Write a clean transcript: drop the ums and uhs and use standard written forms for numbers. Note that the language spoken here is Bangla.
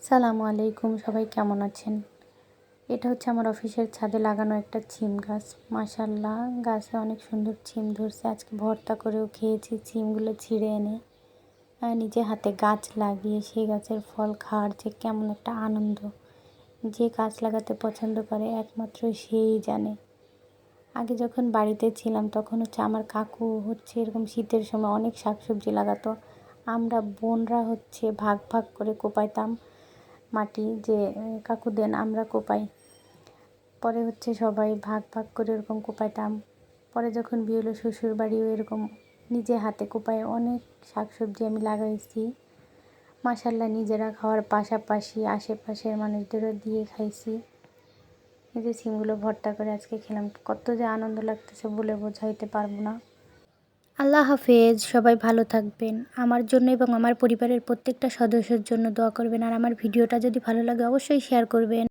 সালামু আলাইকুম, সবাই কেমন আছেন? এটা হচ্ছে আমার অফিসের ছাদে লাগানো একটা শিম গাছ। মাশাআল্লাহ, গাছে অনেক সুন্দর শিম ধরছে। আজকে ভর্তা করেও খেয়েছি শিমগুলো ছিঁড়ে এনে। নিজে হাতে গাছ লাগিয়ে সেই গাছের ফল খাওয়ার যে কেমন একটা আনন্দ। যে গাছ লাগাতে পছন্দ করে একমাত্র সেই জানে। আগে যখন বাড়িতে ছিলাম তখন হচ্ছে আমার কাকু হচ্ছে এরকম শীতের সময় অনেক শাকসবজি লাগাতো। আমরা বোনরা হচ্ছে ভাগ ভাগ করে কোপাইতাম মাটি, যে কাকু দেন আমরা কোপাই। পরে হচ্ছে সবাই ভাগ ভাগ করে এরকম কোপাইতাম। পরে যখন বিয়ে হলো শ্বশুর বাড়িও এরকম নিজে হাতে কোপায় অনেক শাকসবজি আমি লাগাইছি। মাশাআল্লাহ, নিজেরা খাওয়ার পাশাপাশি আশেপাশের মানুষদেরও দিয়ে খাইছি। এই যে সিমগুলো ভর্তা করে আজকে খেলাম, কত যে আনন্দ লাগতেছে বলে বোঝাইতে পারবো না। আল্লাহ হাফেজ, সবাই ভালো থাকবেন। আমার জন্য এবং আমার পরিবারের প্রত্যেকটা সদস্যের জন্য দোয়া করবেন। আর আমার ভিডিওটা যদি ভালো লাগে অবশ্যই শেয়ার করবেন।